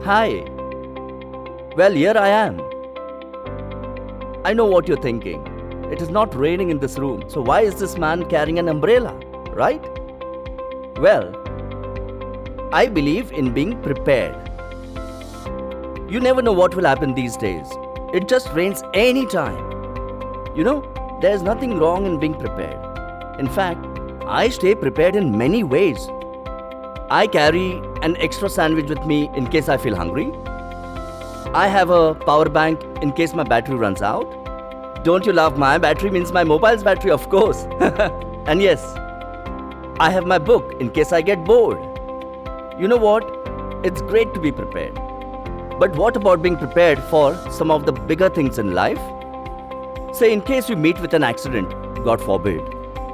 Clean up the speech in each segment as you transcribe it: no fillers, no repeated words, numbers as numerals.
Hi. Well, here I am. I know what you're thinking. It is not raining in this room, so why is this man carrying an umbrella, right? Well, I believe in being prepared. You never know what will happen these days. It just rains anytime. There's nothing wrong in being prepared. In fact, I stay prepared in many ways. I carry an extra sandwich with me in case I feel hungry. I have a power bank in case my battery runs out. Don't you love my battery means my mobile's battery, of course. And yes, I have my book in case I get bored. You know what? It's great to be prepared. But what about being prepared for some of the bigger things in life? Say in case you meet with an accident, God forbid,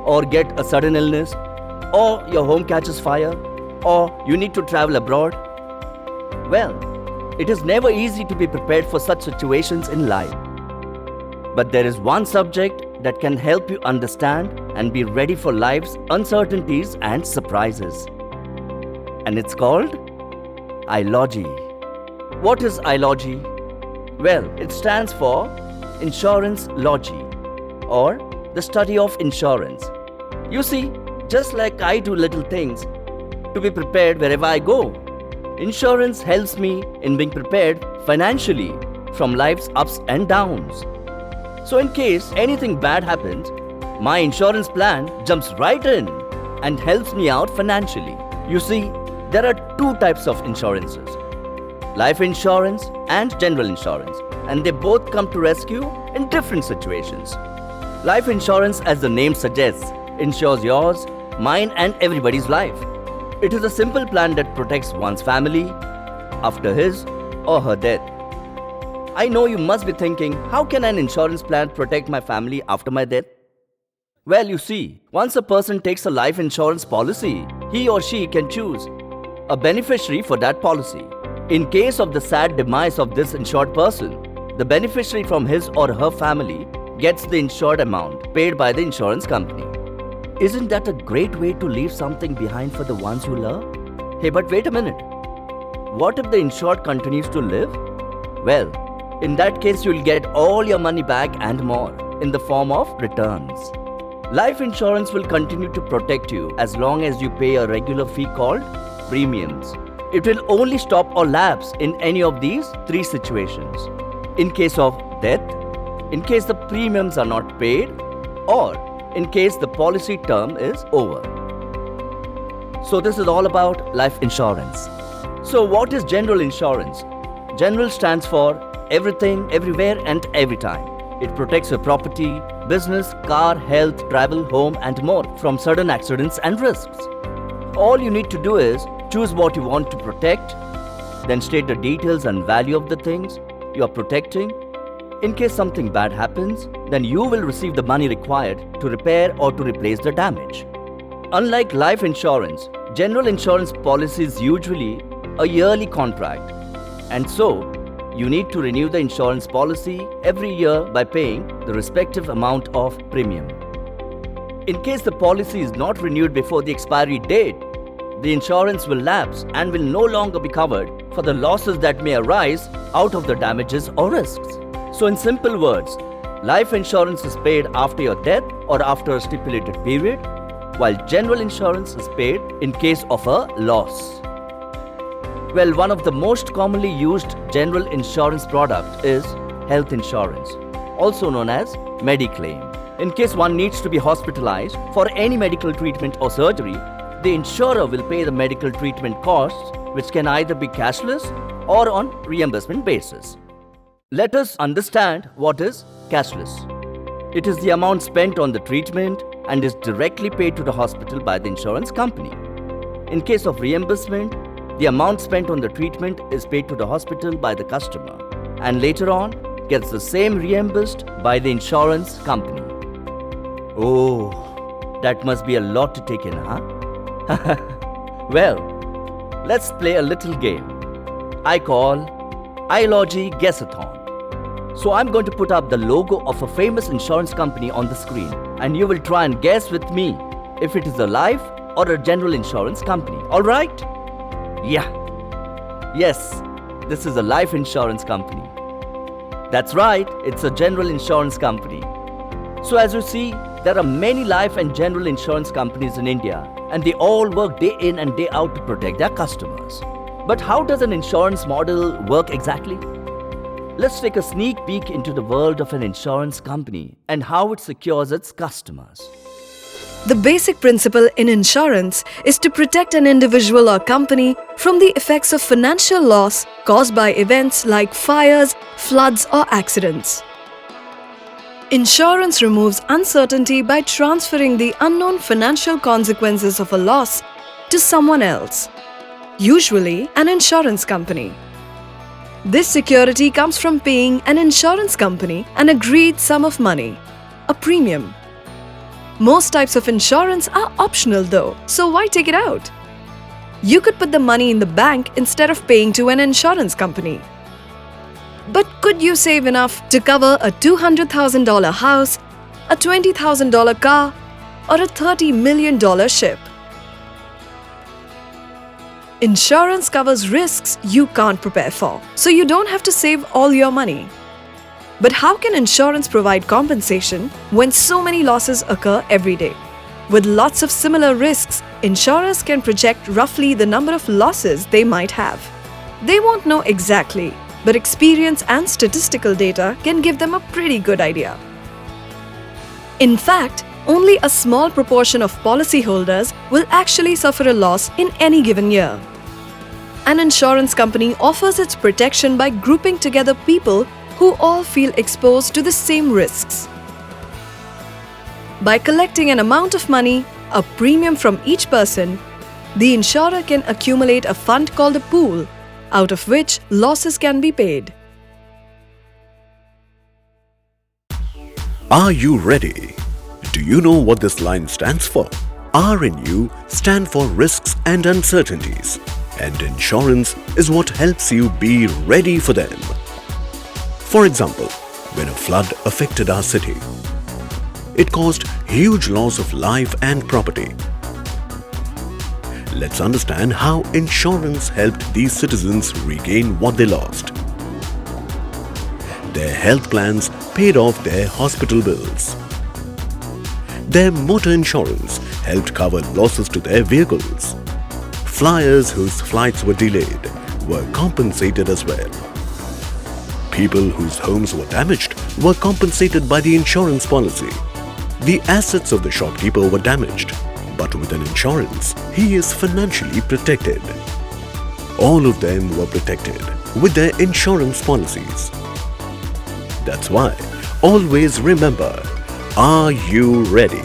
or get a sudden illness, or your home catches fire, or you need to travel abroad. Well, it is never easy to be prepared for such situations in life. But there is one subject that can help you understand and be ready for life's uncertainties and surprises. And it's called iLogy. What is iLogy? Well, it stands for Insurance Logy, or the study of insurance. You see, just like I do little things to be prepared wherever I go, insurance helps me in being prepared financially from life's ups and downs. So in case anything bad happens, my insurance plan jumps right in and helps me out financially. You see, there are two types of insurances: life insurance and general insurance, and they both come to rescue in different situations. Life insurance, as the name suggests, insures yours, mine, and everybody's life. It is a simple plan that protects one's family after his or her death. I know you must be thinking, how can an insurance plan protect my family after my death? Well, you see, once a person takes a life insurance policy, he or she can choose a beneficiary for that policy. In case of the sad demise of this insured person, the beneficiary from his or her family gets the insured amount paid by the insurance company. Isn't that a great way to leave something behind for the ones you love? Hey, but wait a minute. What if the insured continues to live? Well, in that case, you'll get all your money back and more in the form of returns. Life insurance will continue to protect you as long as you pay a regular fee called premiums. It will only stop or lapse in any of these three situations: in case of death, in case the premiums are not paid, or in case the policy term is over. So this is all about life insurance. So what is general insurance? General stands for everything, everywhere and every time. It protects your property, business, car, health, travel, home and more from sudden accidents and risks. All you need to do is choose what you want to protect, then state the details and value of the things you are protecting. In case something bad happens, then you will receive the money required to repair or to replace the damage. Unlike life insurance, general insurance policy is usually a yearly contract, and so you need to renew the insurance policy every year by paying the respective amount of premium. In case the policy is not renewed before the expiry date, the insurance will lapse and will no longer be covered for the losses that may arise out of the damages or risks. So in simple words, life insurance is paid after your death or after a stipulated period, while general insurance is paid in case of a loss. Well, one of the most commonly used general insurance product is health insurance, also known as Mediclaim. In case one needs to be hospitalized for any medical treatment or surgery, the insurer will pay the medical treatment costs, which can either be cashless or on reimbursement basis. Let us understand what is cashless. It is the amount spent on the treatment and is directly paid to the hospital by the insurance company. In case of reimbursement, the amount spent on the treatment is paid to the hospital by the customer and later on gets the same reimbursed by the insurance company. Oh, that must be a lot to take in, huh? Well, let's play a little game I call iLogy Guessathon. So I'm going to put up the logo of a famous insurance company on the screen and you will try and guess with me if it is a life or a general insurance company. Alright? Yeah. Yes, this is a life insurance company. That's right, it's a general insurance company. So as you see, there are many life and general insurance companies in India, and they all work day in and day out to protect their customers. But how does an insurance model work exactly? Let's take a sneak peek into the world of an insurance company and how it secures its customers. The basic principle in insurance is to protect an individual or company from the effects of financial loss caused by events like fires, floods, or accidents. Insurance removes uncertainty by transferring the unknown financial consequences of a loss to someone else, usually an insurance company. This security comes from paying an insurance company an agreed sum of money, a premium. Most types of insurance are optional though, so why take it out? You could put the money in the bank instead of paying to an insurance company. But could you save enough to cover a $200,000 house, a $20,000 car, or a $30 million ship? Insurance covers risks you can't prepare for, so you don't have to save all your money. But how can insurance provide compensation when so many losses occur every day? With lots of similar risks, insurers can project roughly the number of losses they might have. They won't know exactly, but experience and statistical data can give them a pretty good idea. In fact, only a small proportion of policyholders will actually suffer a loss in any given year. An insurance company offers its protection by grouping together people who all feel exposed to the same risks. By collecting an amount of money, a premium from each person, the insurer can accumulate a fund called a pool, out of which losses can be paid. Are you ready? Do you know what this line stands for? R and U stand for risks and uncertainties, and insurance is what helps you be ready for them. For example, when a flood affected our city, it caused huge loss of life and property. Let's understand how insurance helped these citizens regain what they lost. Their health plans paid off their hospital bills. Their motor insurance helped cover losses to their vehicles. Flyers whose flights were delayed were compensated as well. People whose homes were damaged were compensated by the insurance policy. The assets of the shopkeeper were damaged, but with an insurance, he is financially protected. All of them were protected with their insurance policies. That's why, always remember, are you ready?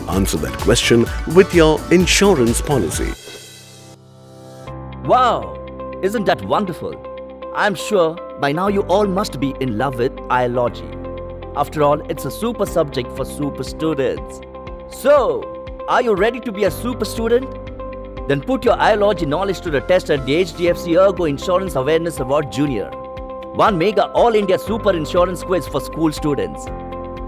Answer that question with your insurance policy. Wow, isn't that wonderful? I'm sure by now you all must be in love with iLogy. After all, it's a super subject for super students. So, are you ready to be a super student? Then put your iLogy knowledge to the test at the HDFC ERGO Insurance Awareness Award Junior, one mega all-India super insurance quiz for school students.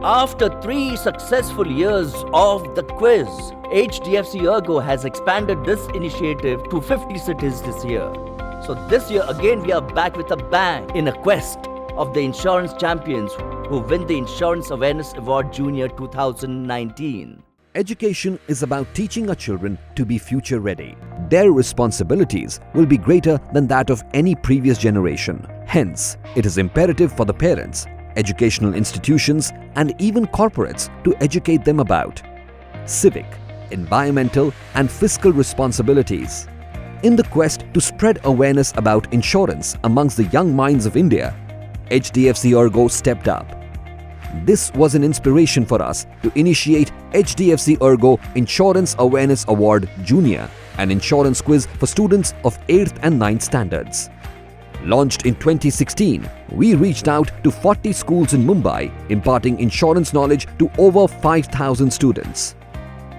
After 3 successful years of the quiz, HDFC ERGO has expanded this initiative to 50 cities this year. So this year again we are back with a bang in a quest of the insurance champions who win the Insurance Awareness Award Junior 2019. Education is about teaching our children to be future ready. Their responsibilities will be greater than that of any previous generation. Hence, it is imperative for the parents, educational institutions, and even corporates to educate them about civic, environmental, and fiscal responsibilities. In the quest to spread awareness about insurance amongst the young minds of India, HDFC ERGO stepped up. This was an inspiration for us to initiate HDFC ERGO Insurance Awareness Award Junior, an insurance quiz for students of 8th and 9th standards. Launched in 2016, we reached out to 40 schools in Mumbai, imparting insurance knowledge to over 5,000 students.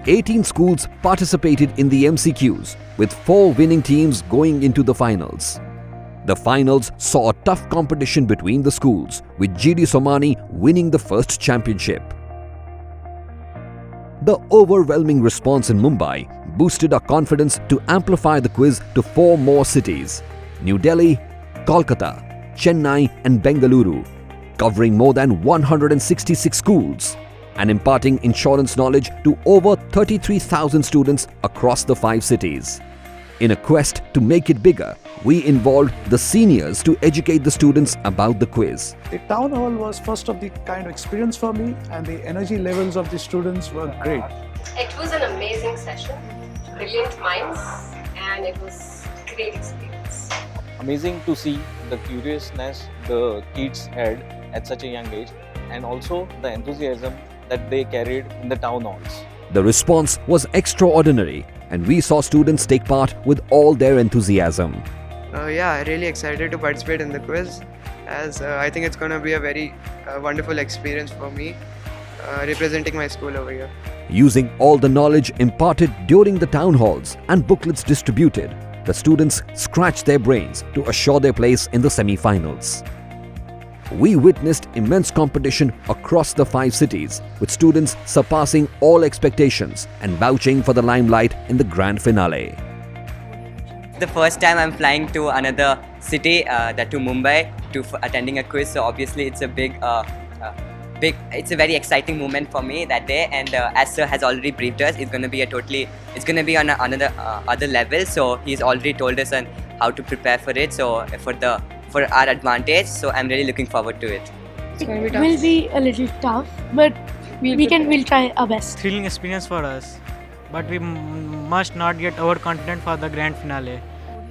18 schools participated in the MCQs, with 4 winning teams going into the finals. The finals saw a tough competition between the schools, with GD Somani winning the first championship. The overwhelming response in Mumbai boosted our confidence to amplify the quiz to 4 more cities: New Delhi, Kolkata, Chennai and Bengaluru, covering more than 166 schools and imparting insurance knowledge to over 33,000 students across the 5 cities. In a quest to make it bigger, we involved the seniors to educate the students about the quiz. The town hall was first of the kind of experience for me, and the energy levels of the students were great. It was an amazing session, brilliant minds, and it was a great experience. Amazing to see the curiousness the kids had at such a young age, and also the enthusiasm that they carried in the town halls. The response was extraordinary, and we saw students take part with all their enthusiasm. I'm really excited to participate in the quiz, as I think it's going to be a very wonderful experience for me representing my school over here. Using all the knowledge imparted during the town halls and booklets distributed, the students scratched their brains to assure their place in the semi-finals. We witnessed immense competition across the 5 cities, with students surpassing all expectations and vouching for the limelight in the grand finale. The first time I'm flying to another city, that to Mumbai, to attending a quiz. So obviously it's a it's a very exciting moment for me that day. And as Sir has already briefed us, it's going to be on another other level. So he's already told us on how to prepare for it. So for our advantage. So I'm really looking forward to it. It will be a little tough, but we'll try our best. Thrilling experience for us, but we must not get overconfident for the grand finale.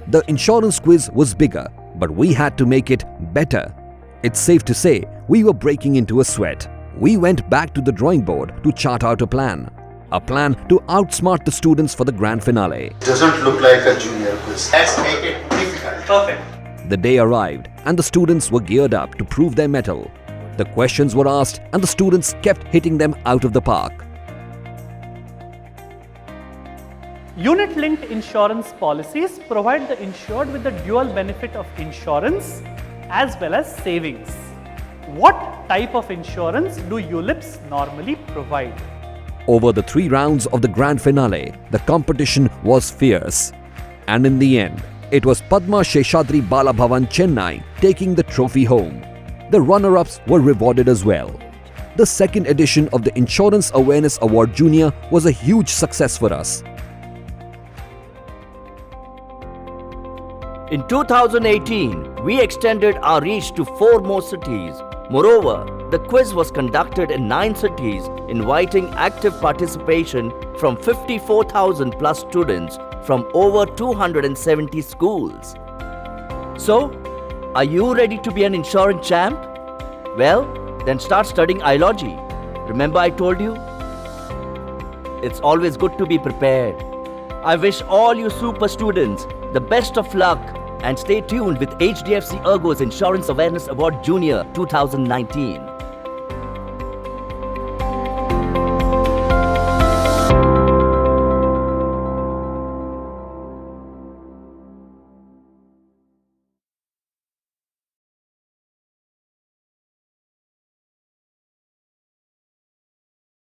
The insurance quiz was bigger, but we had to make it better. It's safe to say we were breaking into a sweat. We went back to the drawing board to chart out a plan to outsmart the students for the grand finale. It doesn't look like a junior quiz. Let's make it difficult. Perfect. The day arrived and the students were geared up to prove their mettle. The questions were asked and the students kept hitting them out of the park. Unit-linked insurance policies provide the insured with the dual benefit of insurance as well as savings. What type of insurance do ULIPs normally provide? Over the 3 rounds of the grand finale, the competition was fierce. And in the end, it was Padma Sheshadri Balabhavan Chennai taking the trophy home. The runner-ups were rewarded as well. The second edition of the Insurance Awareness Award Junior was a huge success for us. In 2018, we extended our reach to 4 more cities. Moreover, the quiz was conducted in 9 cities, inviting active participation from 54,000 plus students from over 270 schools. So, are you ready to be an insurance champ? Well, then start studying iLogy. Remember I told you? It's always good to be prepared. I wish all you super students the best of luck and stay tuned with HDFC ERGO's Insurance Awareness Award Junior 2019.